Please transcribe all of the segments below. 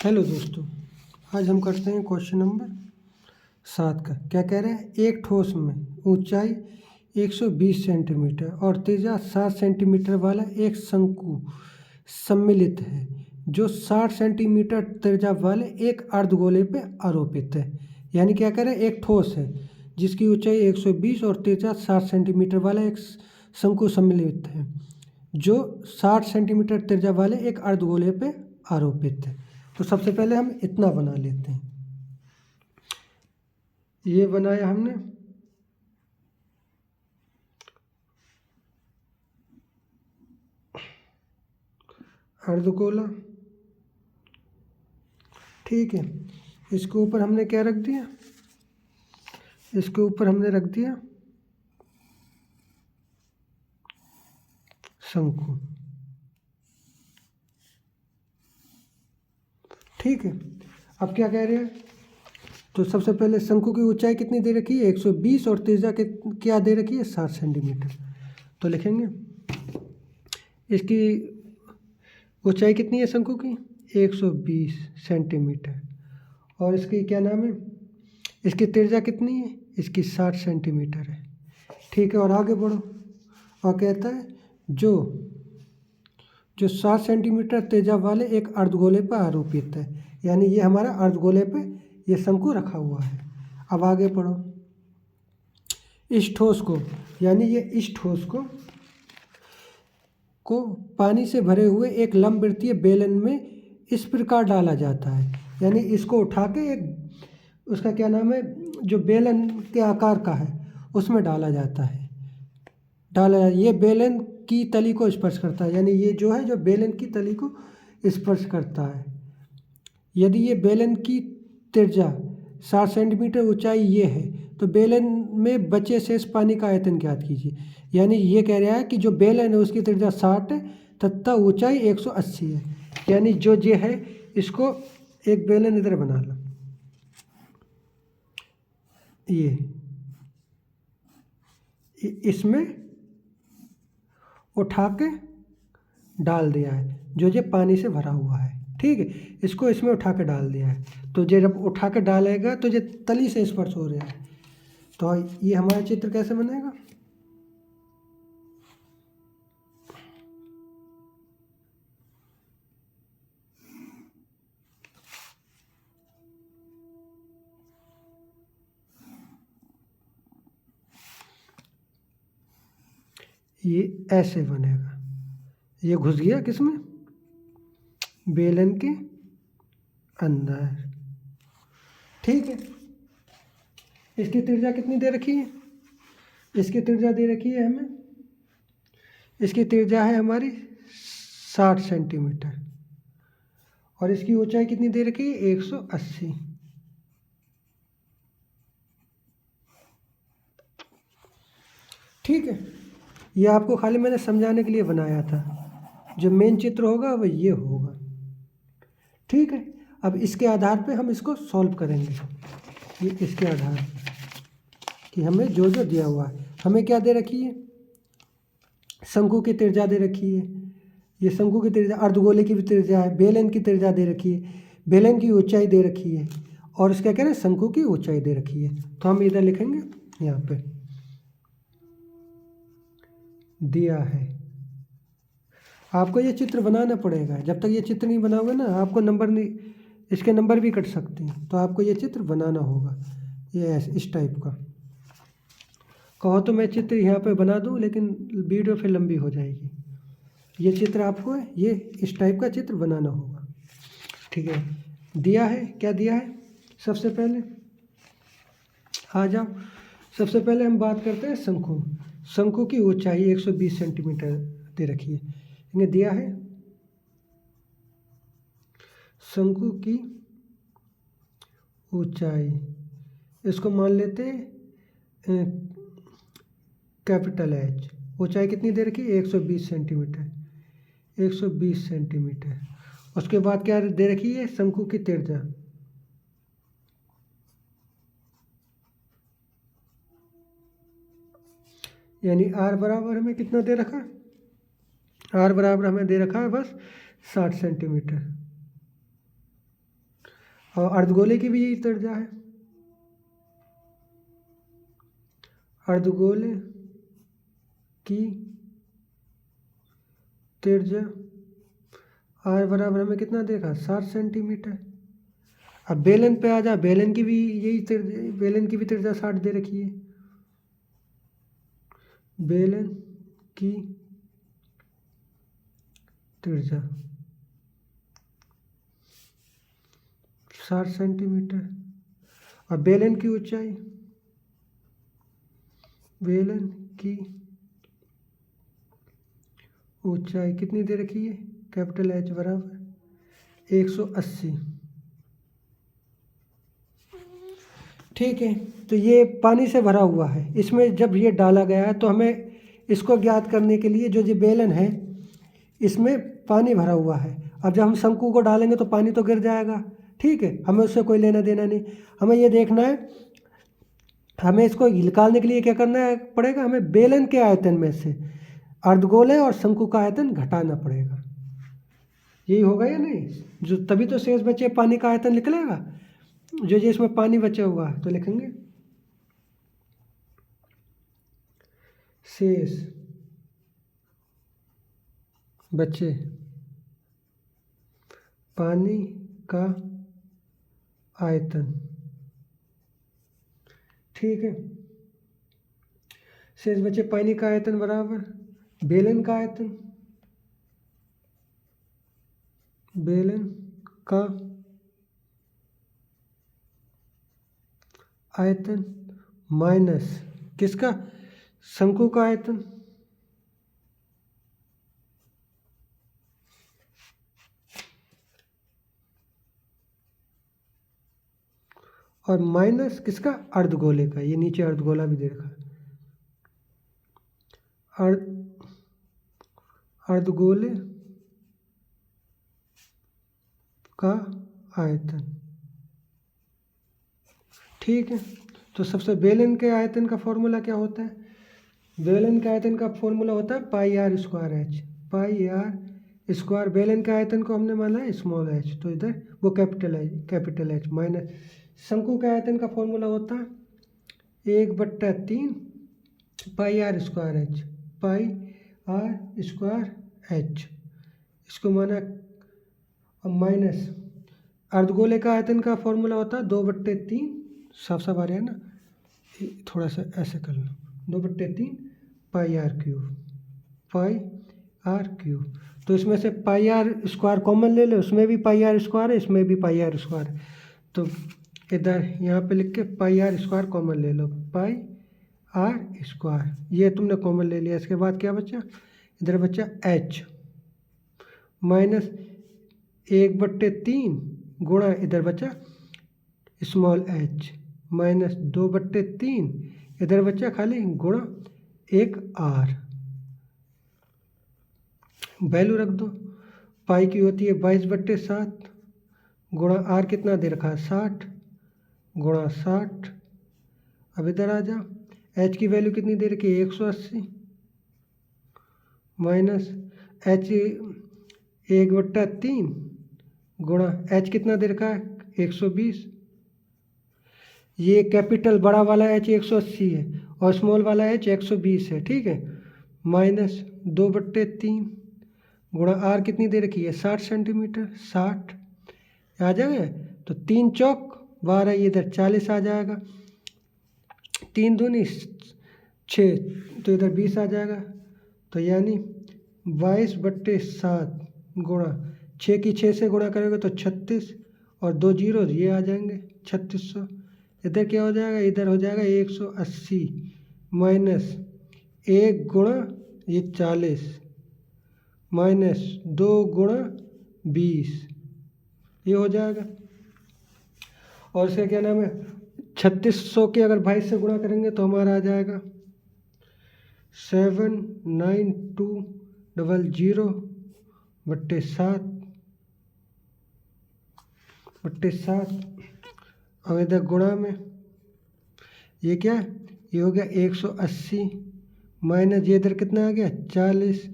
Hello दोस्तों, आज हम करते हैं क्वेश्चन नंबर 7 का। क्या कह रहे हैं? एक ठोस में ऊंचाई 120 सेंटीमीटर और त्रिज्या 7 सेंटीमीटर वाला एक शंकु सम्मिलित है जो 60 सेंटीमीटर त्रिज्या वाले एक अर्धगोले पे आरोपित है। यानी क्या कह रहे हैं? एक ठोस है जिसकी ऊंचाई 120 और त्रिज्या 60 सेंटीमीटर वाला एक शंकु सम्मिलित है जो 60 सेंटीमीटर त्रिज्या वाले एक अर्धगोले पे आरोपित है। तो सबसे पहले हम इतना बना लेते हैं। ये बनाया हमने, अर्धगोला। ठीक है, इसके ऊपर हमने क्या रख दिया? इसके ऊपर हमने रख दिया शंकु। ठीक है, अब क्या कह रहे हैं? तो सबसे पहले शंकु की ऊंचाई कितनी दे रखी है? 120 और त्रिज्या क्या दे रखी है? 60 सेंटीमीटर। तो लिखेंगे इसकी ऊंचाई कितनी है शंकु की? 120 सेंटीमीटर। और इसकी क्या नाम है? इसकी त्रिज्या कितनी है? इसकी 60 सेंटीमीटर है। ठीक है, और आगे बढ़ो। और कहता है जो 60 सेंटीमीटर त्रिज्या वाले एक अर्धगोले पर आरोपित है। यानी ये हमारा अर्धगोले पे ये शंकु रखा हुआ है। अब आगे पढ़ो। इस ठोस को, यानी ये इस ठोस को पानी से भरे हुए एक लंबवृत्तीय बेलन में इस प्रकार डाला जाता है। यानी इसको उठा के एक उसका क्या नाम है, जो बेलन के आकार का है उसमें डाला जाता है। ये बेलन की तली को स्पर्श करता है। यानी ये जो है जो बेलन की तली को स्पर्श करता है। यदि ये बेलन की त्रिज्या 60 सेंटीमीटर ऊंचाई ये है तो बेलन में बचे शेष पानी का आयतन ज्ञात कीजिए। यानी ये कह रहा है कि जो बेलन है उसकी त्रिज्या 60 है तथा ऊंचाई 180 है। यानी जो ये है इसको एक बेलन इधर बना लो, ये इसमें उठा के डाल दिया है जो ये पानी से भरा हुआ है। ठीक है, इसको इसमें उठा के डाल दिया है। तो ये जब उठा के डालेगा तो ये तली से स्पर्श हो रहा है। तो ये हमारा चित्र कैसे बनेगा? ये ऐसे बनेगा। ये घुस गया किसमें? बेलन के अंदर। ठीक है, इसकी त्रिज्या कितनी दे रखी है? इसकी त्रिज्या दे रखी है हमें, इसकी त्रिज्या है हमारी 60 सेंटीमीटर और इसकी ऊंचाई कितनी दे रखी है? 180। ठीक है, ये आपको खाली मैंने समझाने के लिए बनाया था। जो मेन चित्र होगा वह ये होगा। ठीक है, अब इसके आधार पे हम इसको सॉल्व करेंगे। ये इसके आधार पे कि हमें जो जो दिया हुआ है, हमें क्या दे रखी है? शंकु की त्रिज्या दे रखी है। ये शंकु की त्रिज्या, अर्धगोले की भी त्रिज्या है, बेलन की त्रिज्या दे रखी है, बेलन की ऊंचाई दे रखी है और इसका कह रहे हैं शंकु की ऊंचाई दे रखी है। तो हम इधर लिखेंगे, यहाँ पे दिया है। आपको ये चित्र बनाना पड़ेगा। जब तक ये चित्र नहीं बनाओगे ना, आपको नंबर नहीं, इसके नंबर भी कट सकते हैं। तो आपको ये चित्र बनाना होगा, ये इस टाइप का। कहो तो मैं चित्र यहाँ पे बना दूँ, लेकिन वीडियो फिर लंबी हो जाएगी। ये चित्र आपको ये इस टाइप का चित्र बनाना होगा। ठीक है, दिया है, क्या दिया है? सबसे पहले आ जाओ। सबसे पहले हम बात करते हैं शंकु। शंकु की ऊंचाई 120 सेंटीमीटर दे रखी है। इन्हें दिया है शंकु की ऊंचाई, इसको मान लेते हैं कैपिटल एच। ऊंचाई कितनी दे रखी है? 120 सेंटीमीटर। 120 सेंटीमीटर। उसके बाद क्या दे रखी है? शंकु की त्रिज्या, यानी आर बराबर हमें कितना दे रखा है? आर बराबर हमें दे रखा है बस 60 सेंटीमीटर। और अर्धगोले की भी यही त्रिज्या है। अर्धगोले की त्रिज्या आर बराबर हमें कितना देखा 60 सेंटीमीटर। अब बेलन पे आ जा, बेलन की भी यही त्रिज्या, बेलन की भी त्रिज्या 60 दे रखी है। बेलन की त्रिज्या 60 सेंटीमीटर और बेलन की ऊंचाई, बेलन की ऊंचाई कितनी दे रखी है, कैपिटल एच बराबर 180। ठीक है, तो ये पानी से भरा हुआ है। इसमें जब ये डाला गया है तो हमें इसको ज्ञात करने के लिए जो ये बेलन है इसमें पानी भरा हुआ है। अब जब हम शंकु को डालेंगे तो पानी तो गिर जाएगा। ठीक है, हमें उससे कोई लेना देना नहीं। हमें ये देखना है, हमें इसको निकालने के लिए क्या करना पड़ेगा, हमें बेलन के आयतन में से अर्धगोले और शंकु का आयतन घटाना पड़ेगा। यही होगा या नहीं, जो तभी तो शेष बचे पानी का आयतन निकलेगा। जो इसमें पानी बचा हुआ है तो लिखेंगे शेष बचे पानी का आयतन। ठीक है, शेष बचे पानी का आयतन बराबर बेलन का आयतन, बेलन का आयतन माइनस किसका, शंकु का आयतन, और माइनस किसका, अर्धगोले का। ये नीचे अर्धगोला भी दे रखा है। अर्धगोले का आयतन। ठीक है, तो सबसे बेलन के आयतन का फॉर्मूला क्या होता है, बेलन के आयतन का फॉर्मूला होता है pi r square h, pi r square. बेलन के आयतन को हमने माना है स्मॉल एच, तो इधर वो कैपिटल एच माइनस शंकु के आयतन का फॉर्मूला होता है 1/3 pi r square h, pi r square h, इसको माना। माइनस अर्धगोले का आयतन का फॉर्मूला होता है 2/3, साफ साफ आ रहा है ना, थोड़ा सा ऐसे कर लो, 2/3 pi r cube, pi r cube. तो इसमें से पाई आर स्क्वायर कॉमन ले लो, उसमें भी पाई आर स्क्वायर है, इसमें भी पाई आर स्क्वायर है, तो इधर यहाँ पे लिख के पाई आर स्क्वायर कॉमन ले लो, पाई आर स्क्वायर, ये तुमने कॉमन ले लिया। इसके बाद क्या बचा, इधर बचा एच माइनस 1/3 गुणा इधर बचा स्मॉल एच माइनस 2/3 इधर बचा खाली गुणा 1 आर। वैल्यू रख दो, पाई की होती है 22/7 गुणा आर कितना दे रखा है 60 गुणा 60। अब इधर आ जा, एच की वैल्यू कितनी दे रखी है 180 माइनस एच 1/3 गुणा एच कितना दे रखा है 120। ये कैपिटल बड़ा वाला एच 180 है और स्मॉल वाला एच 120 है। ठीक है, माइनस 2/3 गुणा आर कितनी दे रखी है 60 सेंटीमीटर, 60 आ जाएगा, तो 3 चौक 12, ये इधर 40 आ जाएगा, 3 दूनी 6, तो इधर 20 आ जाएगा। तो यानी 22/7 गुणा 6 की 6 से गुणा करोगे तो 36 और 2 जीरो ये आ जाएंगे 3600। इधर क्या हो जाएगा, इधर हो जाएगा 180 माइनस 1 गुणा ये 40 माइनस 2 गुणा 20, ये हो जाएगा। और इसका क्या नाम है 3600 के अगर 22 से गुणा करेंगे तो हमारा आ जाएगा 792/7 और इधर गुणा में ये क्या है, ये हो गया 180 माइनस ये इधर कितना आ गया 40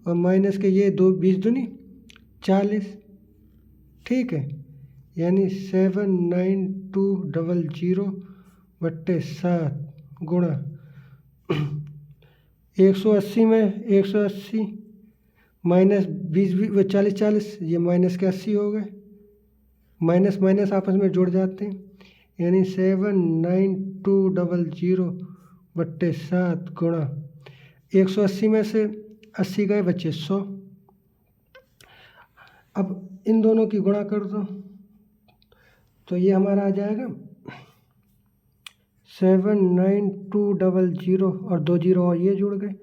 और माइनस के ये 2 20 दूनी 40। ठीक है, यानी 79200/7 गुणा 180 में 180 माइनस 20 वो 40, ये माइनस के 80 हो गए, माइनस माइनस आपस में जुड़ जाते हैं, यानी 79200/7 गुणा 180 में से 80 गए, बचे 100। अब इन दोनों की गुणा कर दो तो ये हमारा आ जाएगा 79200 और 2 जीरो और ये जुड़ गए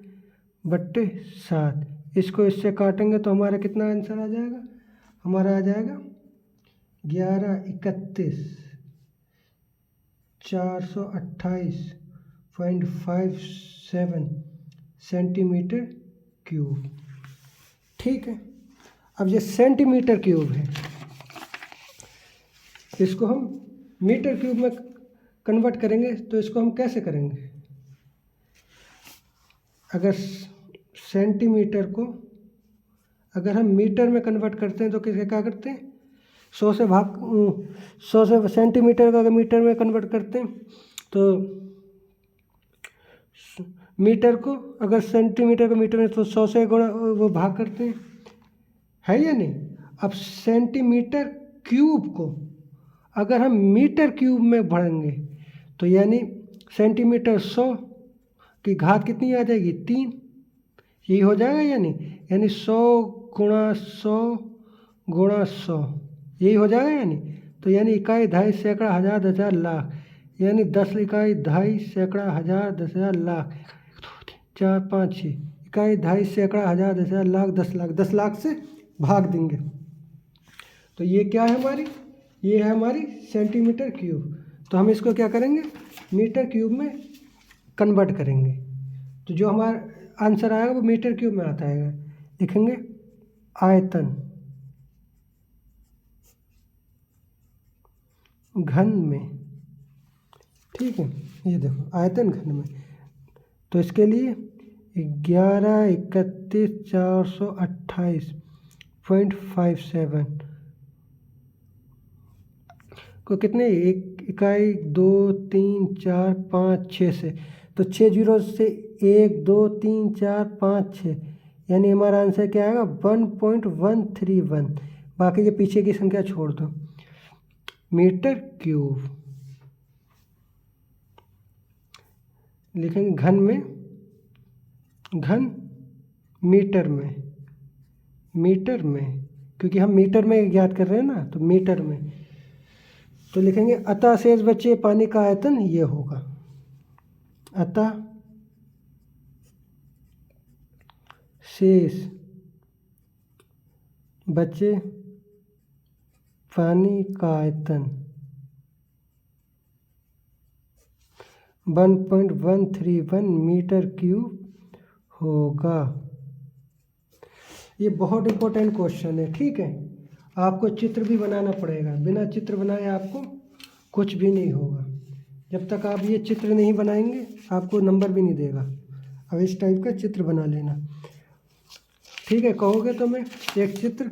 बट्टे 7। इसको इससे काटेंगे तो हमारा कितना आंसर आ जाएगा, हमारा आ जाएगा 11/428.57 सेंटीमीटर क्यूब। ठीक है, अब ये सेंटीमीटर क्यूब है, इसको हम मीटर क्यूब में कन्वर्ट करेंगे। तो इसको हम कैसे करेंगे, अगर सेंटीमीटर को अगर हम मीटर में कन्वर्ट करते हैं तो क्या करते हैं, 100 से सेंटीमीटर का अगर मीटर में कन्वर्ट करते हैं तो मीटर को अगर सेंटीमीटर का मीटर में तो 100 से गुणा वो भाग करते हैं, है या नहीं। अब सेंटीमीटर क्यूब को अगर हम मीटर क्यूब में भरेंगे तो यानी सेंटीमीटर 100 की घात कितनी आ जाएगी, 3, यही हो जाएगा यानी 100 गुणा 100 गुणा 100, यही हो जाएगा यानी। तो यानी इकाई, दहाई, सैकड़ा, हजार, 10,000, लाख, यानी 10 इकाई, दहाई, सैकड़ा, हजार, 10,000, लाख, 4, 5, 6 इकाई, दहाई, सैकड़ा, हजार, 10,000, लाख, 10 लाख। 10 लाख से भाग देंगे तो ये क्या है हमारी, ये है हमारी सेंटीमीटर क्यूब। तो हम इसको क्या करेंगे, मीटर क्यूब में कन्वर्ट करेंगे, तो जो हमारा आंसर आएगा वो मीटर क्यूब में आता है। लिखेंगे आयतन घन में, ठीक है, ये देखो आयतन घन में। तो इसके लिए 11/31,428.57 को कितने, एक इकाई, 2, 3, 4, 5, 6 से, तो 6 जीरो से 1, 2, 3, 4, 5, 6, यानी हमारा आंसर क्या आएगा 1.131। बाकी ये पीछे की संख्या छोड़ दो। मीटर क्यूब लिखेंगे घन में, घन मीटर में, मीटर में, क्योंकि हम मीटर में ज्ञात कर रहे हैं ना, तो मीटर में। तो लिखेंगे अतः शेष बचे पानी का आयतन ये होगा, अतः शेष बचे पानी का आयतन 1.131 मीटर क्यूब होगा। ये बहुत इम्पोर्टेंट क्वेश्चन है, ठीक है। आपको चित्र भी बनाना पड़ेगा, बिना चित्र बनाए आपको कुछ भी नहीं होगा। जब तक आप ये चित्र नहीं बनाएंगे आपको नंबर भी नहीं देगा। अब इस टाइप का चित्र बना लेना, ठीक है। कहोगे तो मैं एक चित्र।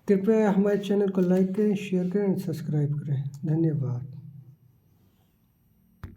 कृपया हमारे चैनल को लाइक करें, शेयर करें और सब्सक्राइब करें। धन्यवाद।